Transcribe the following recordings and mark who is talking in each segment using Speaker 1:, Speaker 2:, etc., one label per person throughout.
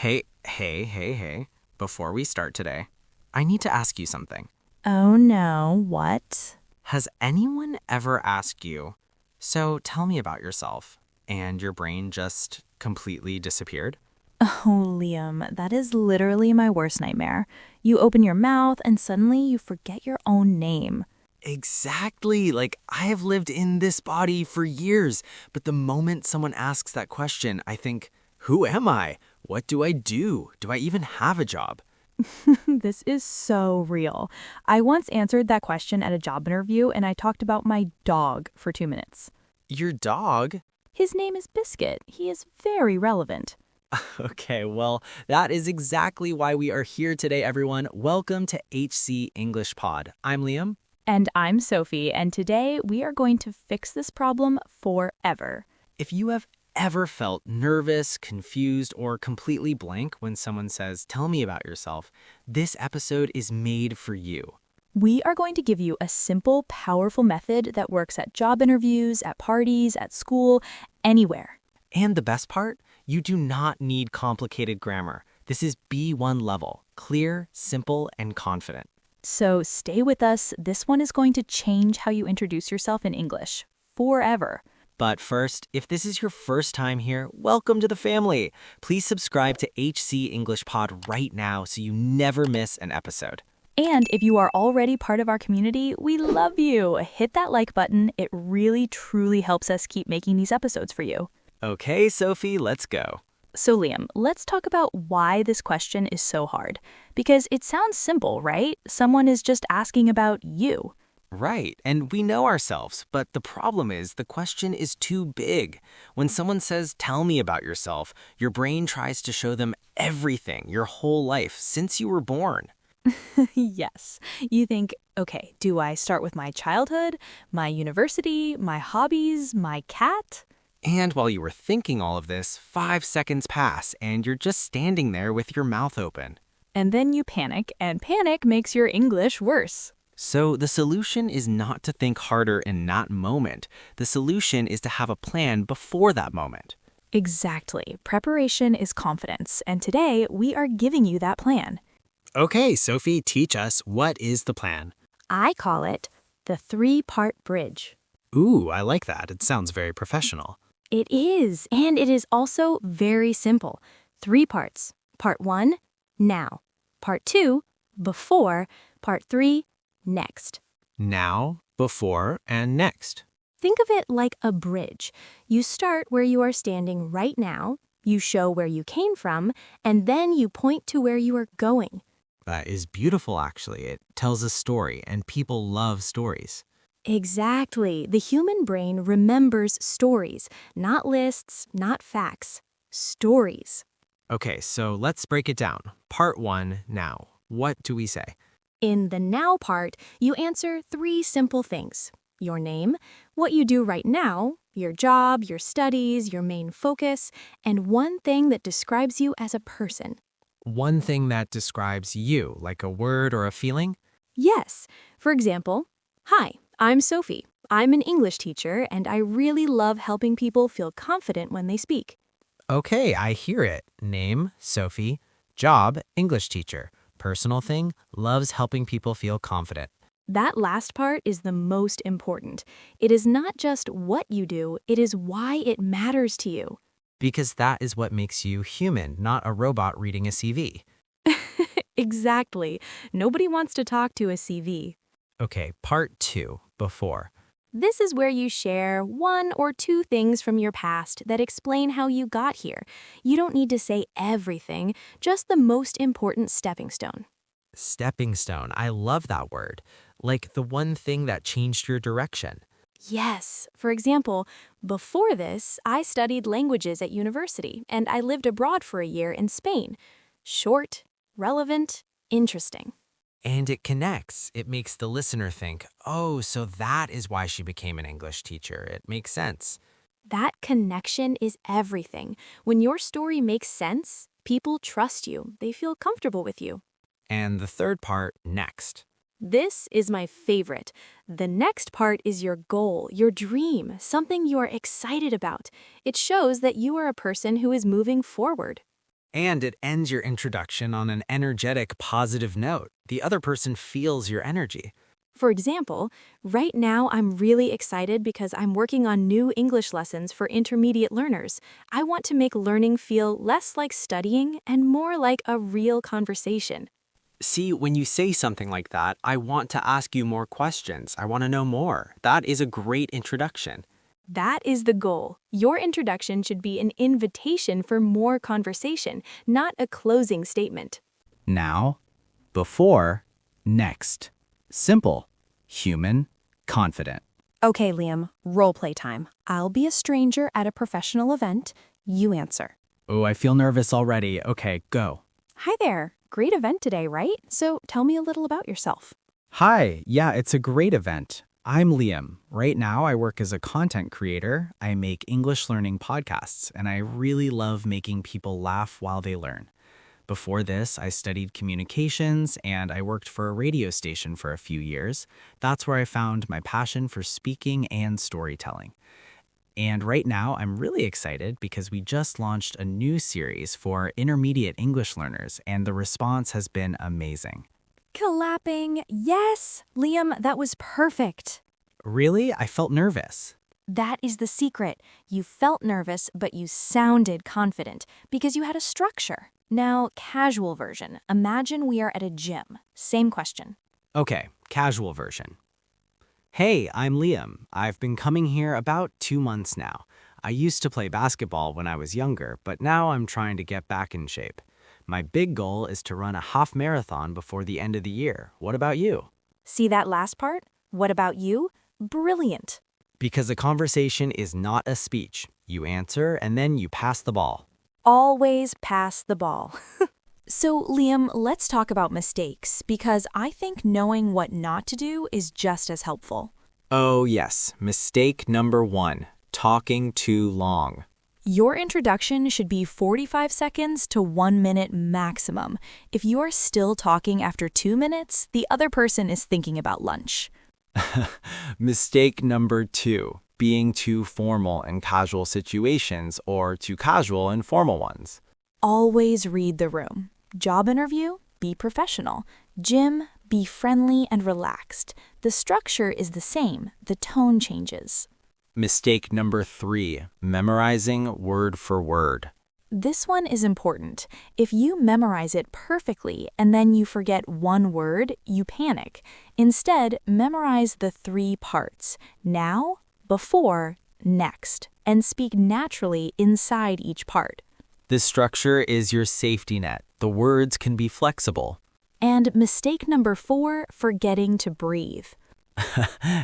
Speaker 1: Hey. Before we start today, I need to ask you something.
Speaker 2: Oh no, what?
Speaker 1: Has anyone ever asked you, so tell me about yourself, and your brain just completely disappeared?
Speaker 2: Oh, Liam, that is literally my worst nightmare. You open your mouth and suddenly you forget your own name.
Speaker 1: Exactly. Like, I have lived in this body for years, but the moment someone asks that question, I think, who am I? What do I do? Do I even have a job?
Speaker 2: This is so real. I once answered that question at a job interview and I talked about my dog for 2 minutes.
Speaker 1: Your dog?
Speaker 2: His name is Biscuit. He is very relevant.
Speaker 1: Okay, well, that is exactly why we are here today, everyone. Welcome to HC English Pod. I'm Liam.
Speaker 2: And I'm Sophie, and today we are going to fix this problem forever.
Speaker 1: If you have ever felt nervous, confused, or completely blank when someone says, tell me about yourself, this episode is made for you.
Speaker 2: We are going to give you a simple, powerful method that works at job interviews, at parties, at school, anywhere.
Speaker 1: And the best part, you do not need complicated grammar. This is B1 level, clear, simple, and confident.
Speaker 2: So stay with us. This one is going to change how you introduce yourself in English forever.
Speaker 1: But first, if this is your first time here, welcome to the family. Please subscribe to HC English Pod right now so you never miss an episode.
Speaker 2: And if you are already part of our community, we love you. Hit that like button. It really, truly helps us keep making these episodes for you.
Speaker 1: Okay, Sophie, let's go.
Speaker 2: So, Liam, let's talk about why this question is so hard. Because it sounds simple, right? Someone is just asking about you.
Speaker 1: Right, and we know ourselves, but the problem is the question is too big. When someone says, tell me about yourself, your brain tries to show them everything, your whole life, since you were born.
Speaker 2: Yes. You think, okay, do I start with my childhood, my university, my hobbies, my cat?
Speaker 1: And while you were thinking all of this, 5 seconds pass, and you're just standing there with your mouth open.
Speaker 2: And then you panic, and panic makes your English worse.
Speaker 1: So the solution is not to think harder in that moment. The solution is to have a plan before that moment.
Speaker 2: Exactly. Preparation is confidence, and today we are giving you that plan.
Speaker 1: Okay, Sophie, teach us, what is the plan?
Speaker 2: I call it the three-part bridge.
Speaker 1: Ooh, I like that. It sounds very professional.
Speaker 2: It is, and it is also very simple. 3 parts. Part 1, now. Part 2, before. Part 3, next.
Speaker 1: Now, before, and next.
Speaker 2: Think of it like a bridge. You start where you are standing right now, you show where you came from, and then you point to where you are going.
Speaker 1: That is beautiful, actually. It tells a story, and people love stories.
Speaker 2: Exactly. The human brain remembers stories, not lists, not facts. Stories.
Speaker 1: Okay, so let's break it down. Part 1, now. What do we say?
Speaker 2: In the now part, you answer 3 simple things. Your name, what you do right now, your job, your studies, your main focus, and one thing that describes you as a person.
Speaker 1: One thing that describes you, like a word or a feeling?
Speaker 2: Yes. For example, hi, I'm Sophie. I'm an English teacher, and I really love helping people feel confident when they speak.
Speaker 1: Okay, I hear it. Name, Sophie. Job, English teacher. Personal thing, loves helping people feel confident.
Speaker 2: That last part is the most important. It is not just what you do, it is why it matters to you.
Speaker 1: Because that is what makes you human, not a robot reading a CV.
Speaker 2: Exactly. Nobody wants to talk to a CV.
Speaker 1: Okay, part 2, before.
Speaker 2: This is where you share 1 or 2 things from your past that explain how you got here. You don't need to say everything, just the most important stepping stone.
Speaker 1: Stepping stone, I love that word. Like the one thing that changed your direction.
Speaker 2: Yes. For example, before this, I studied languages at university, and I lived abroad for a year in Spain. Short, relevant, interesting.
Speaker 1: And it connects. It makes the listener think, oh, so that is why she became an English teacher. It makes sense.
Speaker 2: That connection is everything. When your story makes sense, people trust you. They feel comfortable with you.
Speaker 1: And the third part, next.
Speaker 2: This is my favorite. The next part is your goal, your dream, something you are excited about. It shows that you are a person who is moving forward.
Speaker 1: And it ends your introduction on an energetic, positive note. The other person feels your energy.
Speaker 2: For example, right now I'm really excited because I'm working on new English lessons for intermediate learners. I want to make learning feel less like studying and more like a real conversation.
Speaker 1: See, when you say something like that, I want to ask you more questions. I want to know more. That is a great introduction.
Speaker 2: That is the goal. Your introduction should be an invitation for more conversation, not a closing statement.
Speaker 3: Now, before, next. Simple, human, confident.
Speaker 4: Okay, Liam, role play time. I'll be a stranger at a professional event. You answer.
Speaker 3: Oh, I feel nervous already. Okay, go.
Speaker 4: Hi there. Great event today, right? So tell me a little about yourself.
Speaker 3: Hi, yeah, it's a great event. I'm Liam. Right now, I work as a content creator. I make English learning podcasts, and I really love making people laugh while they learn. Before this, I studied communications, and I worked for a radio station for a few years. That's where I found my passion for speaking and storytelling. And right now, I'm really excited because we just launched a new series for intermediate English learners, and the response has been amazing.
Speaker 4: Clapping. Yes! Liam, that was perfect.
Speaker 3: Really? I felt nervous.
Speaker 4: That is the secret. You felt nervous, but you sounded confident because you had a structure. Now, casual version. Imagine we are at a gym. Same question.
Speaker 1: Okay, casual version. Hey, I'm Liam. I've been coming here about 2 months now. I used to play basketball when I was younger, but now I'm trying to get back in shape. My big goal is to run a half marathon before the end of the year. What about you?
Speaker 4: See that last part? What about you? Brilliant.
Speaker 1: Because a conversation is not a speech. You answer and then you pass the ball.
Speaker 4: Always pass the ball. So, Liam, let's talk about mistakes, because I think knowing what not to do is just as helpful.
Speaker 1: Oh, yes. Mistake number 1. Talking too long.
Speaker 4: Your introduction should be 45 seconds to 1 minute maximum. If you are still talking after 2 minutes, the other person is thinking about lunch.
Speaker 1: Mistake number 2. Being too formal in casual situations or too casual in formal ones.
Speaker 4: Always read the room. Job interview, be professional. Gym, be friendly and relaxed. The structure is the same, the tone changes.
Speaker 1: Mistake number 3. Memorizing word for word.
Speaker 4: This one is important. If you memorize it perfectly and then you forget one word, you panic. Instead, memorize the 3 parts: now, before, next, and speak naturally inside each part.
Speaker 1: This structure is your safety net. The words can be flexible.
Speaker 4: And mistake number 4, forgetting to breathe.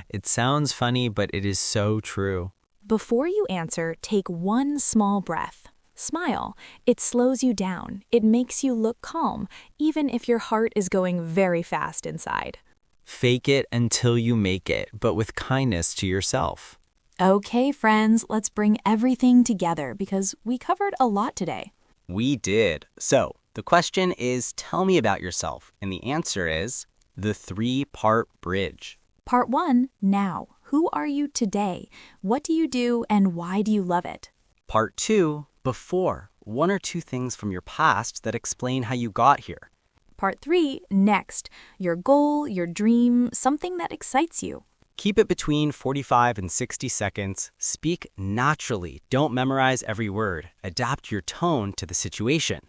Speaker 1: It sounds funny, but it is so true.
Speaker 4: Before you answer, take one small breath. Smile. It slows you down. It makes you look calm, even if your heart is going very fast inside.
Speaker 1: Fake it until you make it, but with kindness to yourself.
Speaker 4: Okay, friends, let's bring everything together because we covered a lot today.
Speaker 5: We did. So, the question is, tell me about yourself. And the answer is the 3-part bridge.
Speaker 4: Part 1, now. Who are you today? What do you do and why do you love it?
Speaker 5: Part 2, before. 1 or 2 things from your past that explain how you got here.
Speaker 4: Part 3, next. Your goal, your dream, something that excites you.
Speaker 5: Keep it between 45 and 60 seconds. Speak naturally. Don't memorize every word. Adapt your tone to the situation.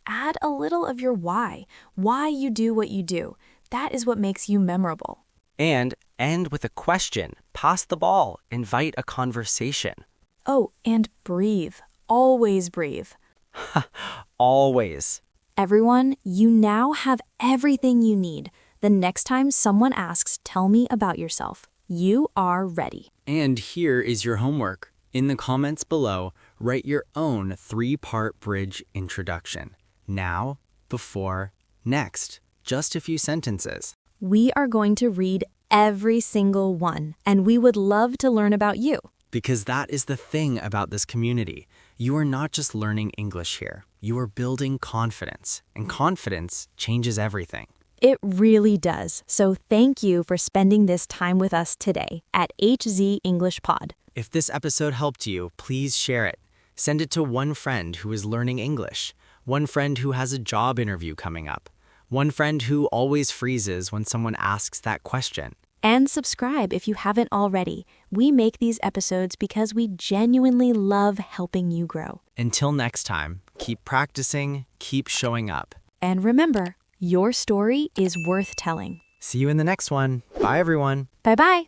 Speaker 4: Add a little of your why you do what you do. That is what makes you memorable.
Speaker 5: And end with a question. Pass the ball. Invite a conversation.
Speaker 4: Oh, and breathe. Always breathe.
Speaker 5: Always.
Speaker 4: Everyone, you now have everything you need. The next time someone asks, tell me about yourself, you are ready.
Speaker 1: And here is your homework. In the comments below, write your own 3-part bridge introduction. Now, before, next. Just a few sentences.
Speaker 4: We are going to read every single one, and we would love to learn about you.
Speaker 1: Because that is the thing about this community. You are not just learning English here. You are building confidence, and confidence changes everything.
Speaker 4: It really does. So thank you for spending this time with us today at HZ English Pod.
Speaker 1: If this episode helped you, please share it. Send it to one friend who is learning English.
Speaker 3: One friend who has a job interview coming up. One friend who always freezes when someone asks that question.
Speaker 2: And subscribe if you haven't already. We make these episodes because we genuinely love helping you grow.
Speaker 3: Until next time, keep practicing, keep showing up.
Speaker 2: And remember, your story is worth telling.
Speaker 3: See you in the next one. Bye, everyone.
Speaker 2: Bye-bye.